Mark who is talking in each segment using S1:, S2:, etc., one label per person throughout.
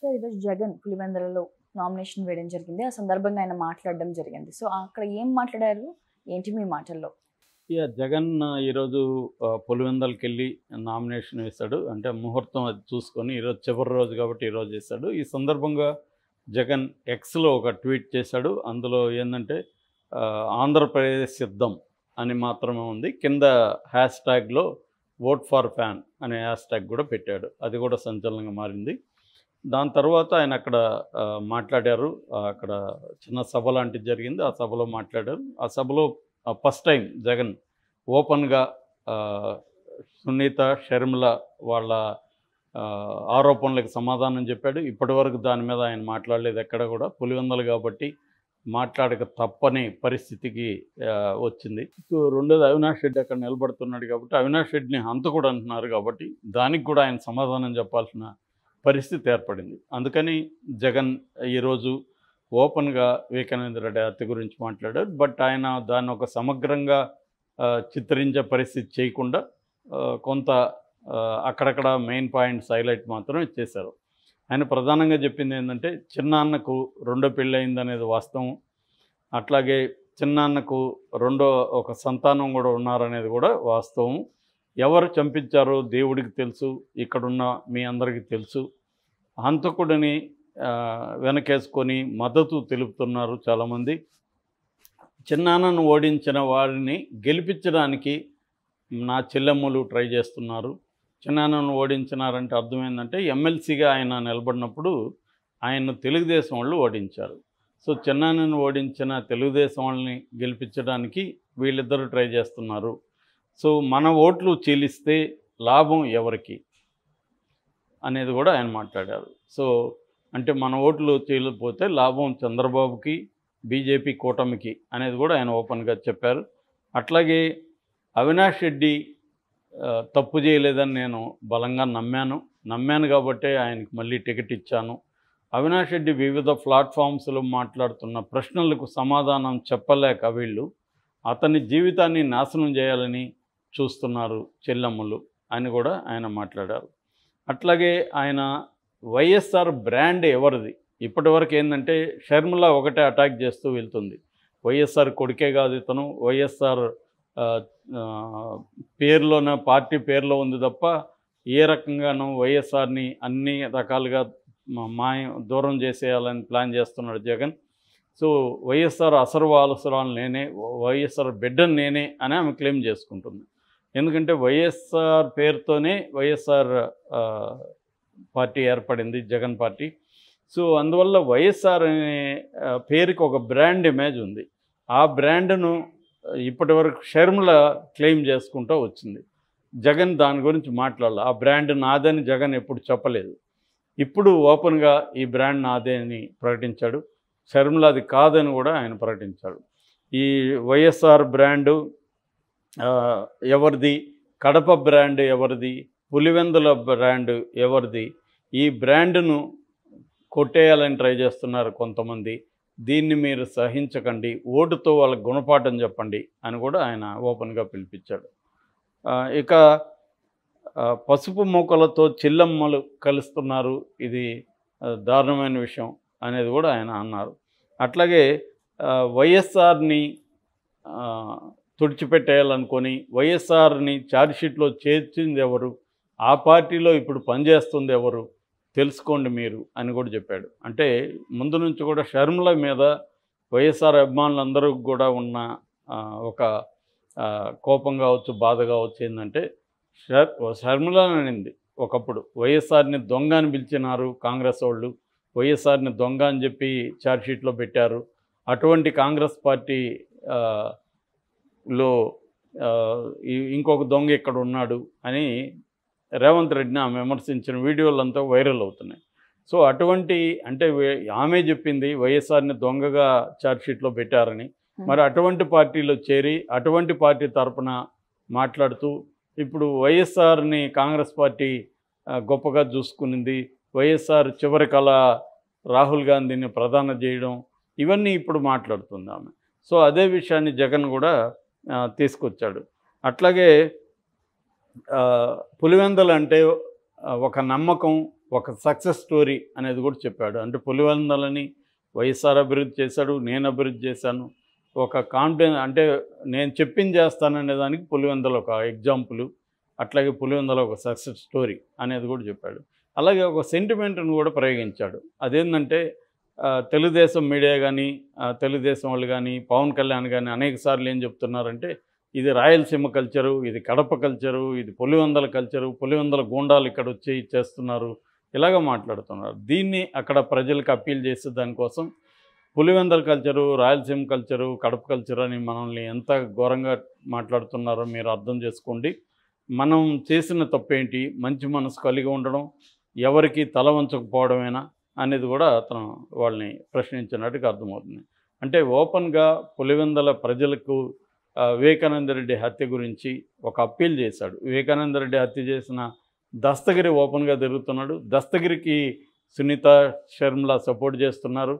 S1: Sir ఈరోజు Jagan పులివెందులలో nomination వేయడం జరిగింది. ఆ సందర్భంగా ఆయన మాట్లాడడం జరిగింది. సో అక్కడ ఏం మాట్లాడారు? ఏంటి మీ మాటల్లో?
S2: జగన్ ఈరోజు పులివెందులకెళ్ళి నామినేషన్ వేశాడు. అంటే ముహూర్తం అది చూసుకొని ఈరోజు చివరి రోజు కాబట్టి ఈరోజు చేశాడు. ఈ సందర్భంగా జగన్ ఎక్స్లో ఒక ట్వీట్ చేశాడు. అందులో ఏంటంటే ఆంధ్రప్రదేశ్ సిద్ధం అని మాత్రమే ఉంది. కింద హ్యాష్ ట్యాగ్లో ఓట్ ఫర్ ఫ్యాన్ అనే హ్యాష్ ట్యాగ్ కూడా పెట్టాడు. అది కూడా సంచలనంగా మారింది. దాని తర్వాత ఆయన అక్కడ మాట్లాడారు. అక్కడ చిన్న సభ లాంటిది జరిగింది. ఆ సభలో మాట్లాడారు. ఆ సభలో ఫస్ట్ టైం జగన్ ఓపెన్గా సునీత, షర్మిల వాళ్ళ ఆరోపణలకు సమాధానం చెప్పాడు. ఇప్పటివరకు దాని మీద ఆయన మాట్లాడలేదు ఎక్కడ కూడా. పులివెందులు కాబట్టి మాట్లాడక తప్పని పరిస్థితికి వచ్చింది. సో రెండోది అవినాష్ రెడ్డి అక్కడ నిలబడుతున్నాడు కాబట్టి అవినాష్ రెడ్డిని హంతకుడు అంటున్నారు కాబట్టి దానికి కూడా ఆయన సమాధానం చెప్పాల్సిన పరిస్థితి ఏర్పడింది. అందుకని జగన్ ఈరోజు ఓపెన్గా వివేకానంద రెడ్డి హత్య గురించి మాట్లాడారు. బట్ ఆయన దాన్ని ఒక సమగ్రంగా చిత్రించే పరిస్థితి చేయకుండా కొంత అక్కడక్కడ మెయిన్ పాయింట్స్ హైలైట్ మాత్రం చేశారు. ఆయన ప్రధానంగా చెప్పింది ఏంటంటే చిన్నాన్నకు రెండో పెళ్ళి అయిందనేది వాస్తవం. అట్లాగే చిన్నాన్నకు ఒక సంతానం కూడా ఉన్నారనేది కూడా వాస్తవం. ఎవరు చంపించారో దేవుడికి తెలుసు, ఇక్కడున్న మీ అందరికీ తెలుసు. హంతకుడిని వెనకేసుకొని మద్దతు తెలుపుతున్నారు చాలామంది. చిన్నాన్నను ఓడించిన వారిని గెలిపించడానికి నా చెల్లెమ్మలు ట్రై చేస్తున్నారు. చిన్నాన్నను ఓడించినారంటే అర్థమైందంటే ఎమ్మెల్సీగా ఆయన నిలబడినప్పుడు ఆయన్ను తెలుగుదేశం వాళ్ళు ఓడించారు. సో చిన్నాన్నను ఓడించిన తెలుగుదేశం వాళ్ళని గెలిపించడానికి వీళ్ళిద్దరూ ట్రై చేస్తున్నారు. సో మన ఓట్లు చీలిస్తే లాభం ఎవరికి అనేది కూడా ఆయన మాట్లాడారు. సో అంటే మన ఓట్లు చీలిపోతే లాభం చంద్రబాబుకి, బీజేపీ కూటమికి అనేది కూడా ఆయన ఓపెన్గా చెప్పారు. అట్లాగే అవినాష్ రెడ్డి తప్పు చేయలేదని నేను బలంగా నమ్మాను కాబట్టే ఆయనకు మళ్ళీ టికెట్ ఇచ్చాను. అవినాష్ రెడ్డి వివిధ ప్లాట్ఫామ్స్లో మాట్లాడుతున్న ప్రశ్నలకు సమాధానం చెప్పలేక వీళ్ళు అతని జీవితాన్ని నాశనం చేయాలని చూస్తున్నారు చెల్లెమ్మలు అని కూడా ఆయన మాట్లాడారు. అట్లాగే ఆయన వైఎస్ఆర్ బ్రాండ్ ఎవరిది? ఇప్పటివరకు ఏంటంటే షర్మిల ఒకటే అటాక్ చేస్తూ వెళ్తుంది. వైఎస్ఆర్ కొడుకే కాదు ఇతను, వైఎస్ఆర్ పేరులోనే పార్టీ పేరులో ఉంది తప్ప ఏ రకంగానూ వైఎస్ఆర్ని అన్ని రకాలుగా దూరం చేసేయాలని ప్లాన్ చేస్తున్నాడు జగన్. సో వైఎస్ఆర్ అసర్వాలసరాలు నేనే, వైఎస్ఆర్ బిడ్డను నేనే అని ఆమె క్లెయిమ్ చేసుకుంటుంది. ఎందుకంటే వైఎస్ఆర్ పేరుతోనే వైఎస్ఆర్ పార్టీ ఏర్పడింది, జగన్ పార్టీ. సో అందువల్ల వైఎస్ఆర్ అనే పేరుకి ఒక బ్రాండ్ ఇమేజ్ ఉంది. ఆ బ్రాండ్ను ఇప్పటివరకు షర్మిల క్లెయిమ్ చేసుకుంటూ వచ్చింది. జగన్ దాని గురించి మాట్లాడాలి. ఆ బ్రాండ్ నాదని జగన్ ఎప్పుడు చెప్పలేదు. ఇప్పుడు ఓపెన్గా ఈ బ్రాండ్ నాదే అని ప్రకటించాడు. షర్మిల అది కాదని కూడా ఆయన ప్రకటించాడు. ఈ వైఎస్ఆర్ బ్రాండు ఎవరిది, కడప బ్రాండ్ ఎవరిది, పులివెందుల బ్రాండ్ ఎవరిది, ఈ బ్రాండ్ను కొట్టేయాలని ట్రై చేస్తున్నారు కొంతమంది. దీన్ని మీరు సహించకండి, ఓటుతో వాళ్ళకి గుణపాఠం చెప్పండి అని కూడా ఆయన ఓపెన్గా పిలిపించాడు. ఇక పసుపు మూకలతో చెల్లెమ్మలు కలుస్తున్నారు, ఇది దారుణమైన విషయం అనేది కూడా ఆయన అన్నారు. అట్లాగే వైఎస్ఆర్ని తుడిచిపెట్టేయాలనుకొని వైఎస్ఆర్ని ఛార్జ్షీట్లో చేర్చింది ఎవరు, ఆ పార్టీలో ఇప్పుడు పనిచేస్తుంది ఎవరు తెలుసుకోండి మీరు అని కూడా చెప్పాడు. అంటే ముందు నుంచి కూడా షర్మిల మీద వైఎస్ఆర్ అభిమానులందరూ కూడా ఉన్న ఒక కోపం కావచ్చు, బాధ కావచ్చు ఏంటంటే షర్మిల అనింది ఒకప్పుడు వైఎస్ఆర్ని దొంగ అని పిలిచినారు కాంగ్రెస్ వాళ్ళు, వైఎస్ఆర్ని దొంగ అని చెప్పి ఛార్జ్షీట్లో పెట్టారు. అటువంటి కాంగ్రెస్ పార్టీలో ఇంకొక దొంగ ఇక్కడ ఉన్నాడు అని రేవంత్ రెడ్డిని ఆమె విమర్శించిన వీడియోలంతా వైరల్ అవుతున్నాయి. సో అటువంటి అంటే ఆమె చెప్పింది వైఎస్ఆర్ని దొంగగా ఛార్జ్షీట్లో పెట్టారని. మరి అటువంటి పార్టీలో చేరి అటువంటి పార్టీ తరపున మాట్లాడుతూ ఇప్పుడు వైఎస్ఆర్ని కాంగ్రెస్ పార్టీ గొప్పగా చూసుకునింది, వైఎస్ఆర్ చివరి కళ రాహుల్ గాంధీని ప్రధాన చేయడం, ఇవన్నీ ఇప్పుడు మాట్లాడుతుంది ఆమె. సో అదే విషయాన్ని జగన్ కూడా తీసుకొచ్చాడు. అట్లాగే పులివెందులు అంటే ఒక నమ్మకం, ఒక సక్సెస్ స్టోరీ అనేది కూడా చెప్పాడు. అంటే పులివెందులని వైఎస్ఆర్ అభివృద్ధి చేశాడు, నేను అభివృద్ధి చేశాను, ఒక కాన్ఫిడెన్స్, అంటే నేను చెప్పింది చేస్తాననే దానికి పులివెందుల ఒక ఎగ్జాంపుల్, అట్లాగే పులివెందుల ఒక సక్సెస్ స్టోరీ అనేది కూడా చెప్పాడు. అలాగే ఒక సెంటిమెంట్ను కూడా ప్రయోగించాడు. అదేంటంటే తెలుగుదేశం మీడియా కానీ, తెలుగుదేశం వాళ్ళు కానీ, పవన్ కళ్యాణ్ కానీ అనేక సార్లు ఏం చెప్తున్నారంటే ఇది రాయలసీమ కల్చరు, ఇది కడప కల్చరు, ఇది పులివెందుల కల్చరు, పులివెందుల గూండాలు ఇక్కడ వచ్చి చేస్తున్నారు, ఇలాగ మాట్లాడుతున్నారు. దీన్ని అక్కడ ప్రజలకు అప్పీల్ చేసే దానికోసం Pulivendula culture, Rayalaseema culture, Kadapa culture అని మనల్ని ఎంత ఘోరంగా మాట్లాడుతున్నారో మీరు అర్థం చేసుకోండి. మనం చేసిన తప్పేంటి, మంచి మనసు కలిగి ఉండడం, ఎవరికి తల వంచకపోవడమేనా అనేది కూడా అతను వాళ్ళని ప్రశ్నించినట్టుగా అర్థమవుతుంది. అంటే ఓపెన్గా పులివెందుల ప్రజలకు వివేకానంద రెడ్డి హత్య గురించి ఒక అప్పీల్ చేశాడు. వివేకానంద రెడ్డి హత్య చేసిన దస్తగిరి ఓపెన్గా తిరుగుతున్నాడు. దస్తగిరికి సునీత షర్మిల సపోర్ట్ చేస్తున్నారు.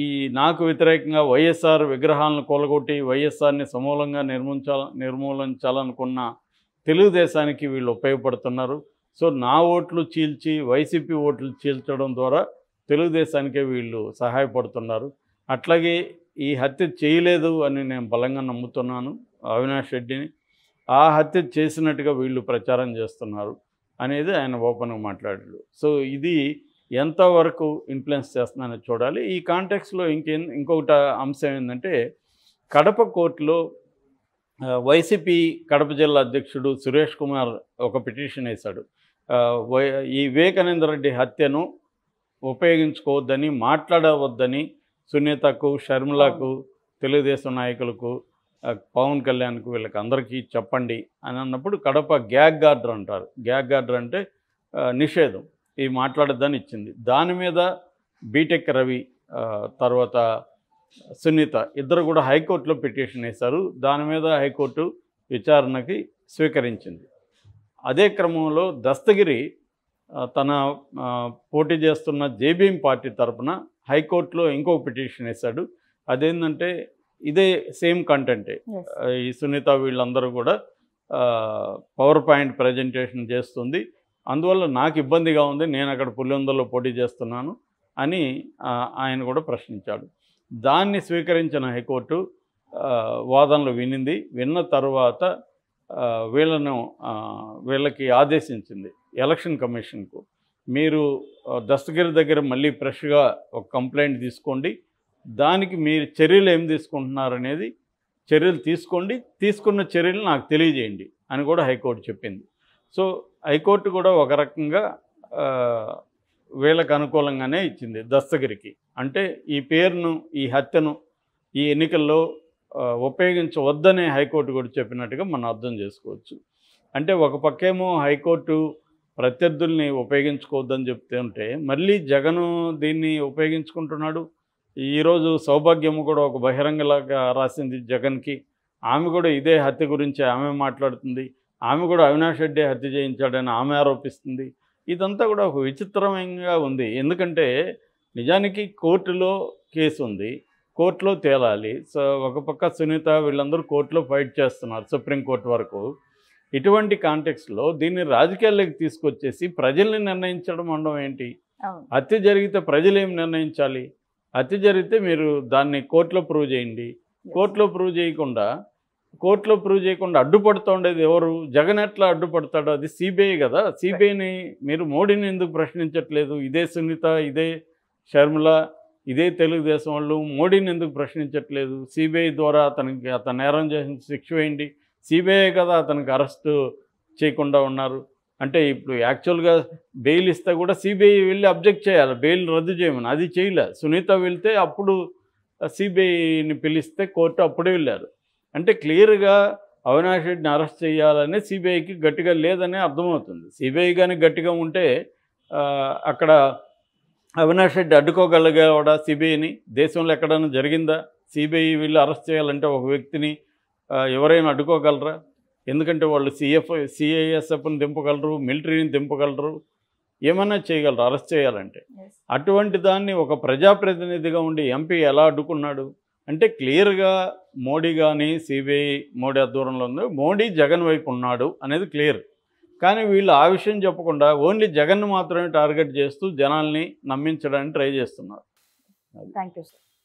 S2: ఈ నాకు వ్యతిరేకంగా వైఎస్ఆర్ విగ్రహాలను కూలగొట్టి వైఎస్ఆర్ని సమూలంగా నిర్మూలించాలనుకున్న తెలుగుదేశానికి వీళ్ళు ఉపయోగపడుతున్నారు. సో నా ఓట్లు చీల్చి వైసీపీ ఓట్లు చీల్చడం ద్వారా తెలుగుదేశానికే వీళ్ళు సహాయపడుతున్నారు. అట్లాగే ఈ హత్య చేయలేదు అని నేను బలంగా నమ్ముతున్నాను అవినాష్ రెడ్డిని. ఆ హత్య చేసినట్టుగా వీళ్ళు ప్రచారం చేస్తున్నారు అనేది ఆయన ఓపెన్గా మాట్లాడాడు. సో ఇది ఎంతవరకు ఇన్ఫ్లుయెన్స్ చేస్తుందని చూడాలి. ఈ కాంటెక్స్లో ఇంకొకటి అంశం ఏంటంటే కడప కోర్టులో వైసీపీ కడప జిల్లా అధ్యక్షుడు సురేష్ కుమార్ ఒక పిటిషన్ వేశాడు. ఈ వివేకానంద రెడ్డి హత్యను ఉపయోగించుకోవద్దని, మాట్లాడవద్దని సునీతకు, షర్మిలకు, తెలుగుదేశం నాయకులకు, పవన్ కళ్యాణ్కు, వీళ్ళకి అందరికీ చెప్పండి అని అన్నప్పుడు కడప గ్యాగ్ ఆర్డర్ అంటారు. గ్యాగ్ ఆర్డర్ అంటే నిషేధం, ఇవి మాట్లాడద్దని ఇచ్చింది. దాని మీద బీటెక్ రవి తర్వాత సునీత ఇద్దరు కూడా హైకోర్టులో పిటిషన్ వేశారు. దాని మీద హైకోర్టు విచారణకి స్వీకరించింది. అదే క్రమంలో దస్తగిరి తన పోటీ చేస్తున్న జేబీఎం పార్టీ తరఫున హైకోర్టులో ఇంకొక పిటిషన్ వేశాడు. అదేంటంటే ఇదే సేమ్ కంటెంటే. ఈ సునీత వీళ్ళందరూ కూడా పవర్ పాయింట్ ప్రజెంటేషన్ చేస్తుంది, అందువల్ల నాకు ఇబ్బందిగా ఉంది, నేను అక్కడ పులివెందులలో పోటీ చేస్తున్నాను అని ఆయన కూడా ప్రశ్నించాడు. దాన్ని స్వీకరించిన హైకోర్టు వాదనలు వినింది. విన్న తర్వాత వీళ్ళకి ఆదేశించింది ఎలక్షన్ కమిషన్కు, మీరు దస్తగిరి దగ్గర మళ్ళీ ఫ్రెష్గా ఒక కంప్లైంట్ తీసుకోండి, దానికి మీరు చర్యలు ఏం తీసుకుంటున్నారనేది చర్యలు తీసుకోండి, తీసుకున్న చర్యలు నాకు తెలియజేయండి అని కూడా హైకోర్టు చెప్పింది. సో హైకోర్టు కూడా ఒక రకంగా వీళ్ళకు అనుకూలంగానే ఇచ్చింది దస్తగిరికి. అంటే ఈ పేరును, ఈ హత్యను ఈ ఎన్నికల్లో ఉపయోగించవద్దనే హైకోర్టు కూడా చెప్పినట్టుగా మనం అర్థం చేసుకోవచ్చు. అంటే ఒక పక్కేమో హైకోర్టు ప్రత్యర్థుల్ని ఉపయోగించుకోవద్దని చెప్తే ఉంటే మళ్ళీ జగను దీన్ని ఉపయోగించుకుంటున్నాడు. ఈరోజు సౌభాగ్యము కూడా ఒక బహిరంగలాగా రాసింది జగన్కి. ఆమె కూడా ఇదే హత్య గురించి ఆమె మాట్లాడుతుంది. ఆమె కూడా అవినాష్ రెడ్డి హత్య చేయించాడని ఆమె ఆరోపిస్తుంది. ఇదంతా కూడా ఒక విచిత్రమంగా ఉంది. ఎందుకంటే నిజానికి కోర్టులో కేసు ఉంది, కోర్టులో తేలాలి. సో ఒక పక్క సునీత వీళ్ళందరూ కోర్టులో ఫైట్ చేస్తున్నారు సుప్రీంకోర్టు వరకు. ఇటువంటి కాంటెక్స్లో దీన్ని రాజకీయాల్లోకి తీసుకొచ్చేసి ప్రజల్ని నిర్ణయించడం అనడం ఏంటి? హత్య జరిగితే ప్రజలు ఏం నిర్ణయించాలి? హత్య జరిగితే మీరు దాన్ని కోర్టులో ప్రూవ్ చేయండి. కోర్టులో ప్రూవ్ చేయకుండా అడ్డుపడుతూ ఉండేది ఎవరు? జగన్ ఎట్లా అడ్డుపడతాడు? అది సిబిఐ కదా. సిబిఐని మీరు మోడీని ఎందుకు ప్రశ్నించట్లేదు? ఇదే సునీత, ఇదే షర్మిల, ఇదే తెలుగుదేశం వాళ్ళు మోడీని ఎందుకు ప్రశ్నించట్లేదు? సిబిఐ ద్వారా అతను నేరం చేసిన శిక్ష వేయండి. సిబిఐ కదా అతనికి అరెస్టు చేయకుండా ఉన్నారు. అంటే ఇప్పుడు యాక్చువల్గా బెయిల్ ఇస్తే కూడా సిబిఐ వెళ్ళి అబ్జెక్ట్ చేయాలి, బెయిల్ రద్దు చేయమని. అది చేయలే. సునీత వెళ్తే అప్పుడు సిబిఐని పిలిస్తే కోర్టు అప్పుడే వెళ్ళారు. అంటే క్లియర్గా అవినాష్ రెడ్డిని అరెస్ట్ చేయాలని సిబిఐకి గట్టిగా లేదని అర్థమవుతుంది. సిబిఐ కానీ గట్టిగా ఉంటే అక్కడ అవినాష్ రెడ్డి అడ్డుకోగలిగాడా సిబిఐని? దేశంలో ఎక్కడైనా జరిగిందా? సిబిఐ వీళ్ళు అరెస్ట్ చేయాలంటే ఒక వ్యక్తిని ఎవరైనా అడ్డుకోగలరా? ఎందుకంటే వాళ్ళు సిఐఎస్ఎఫ్ని దింపగలరు, మిలిటరీని దింపగలరు, ఏమైనా చేయగలరు అరెస్ట్ చేయాలంటే. అటువంటి దాన్ని ఒక ప్రజాప్రతినిధిగా ఉండి ఎంపీ ఎలా అడ్డుకున్నాడు? అంటే క్లియర్గా మోడీ కానీ సిబిఐ మోడీ ఆధ్వర్యంలో ఉంది, మోడీ జగన్ వైపు ఉన్నాడు అనేది క్లియర్. కానీ వీళ్ళు ఆ విషయం చెప్పకుండా ఓన్లీ జగన్ను మాత్రమే టార్గెట్ చేస్తూ జనాల్ని నమ్మించడానికి ట్రై చేస్తున్నారు.
S1: Thank you sir.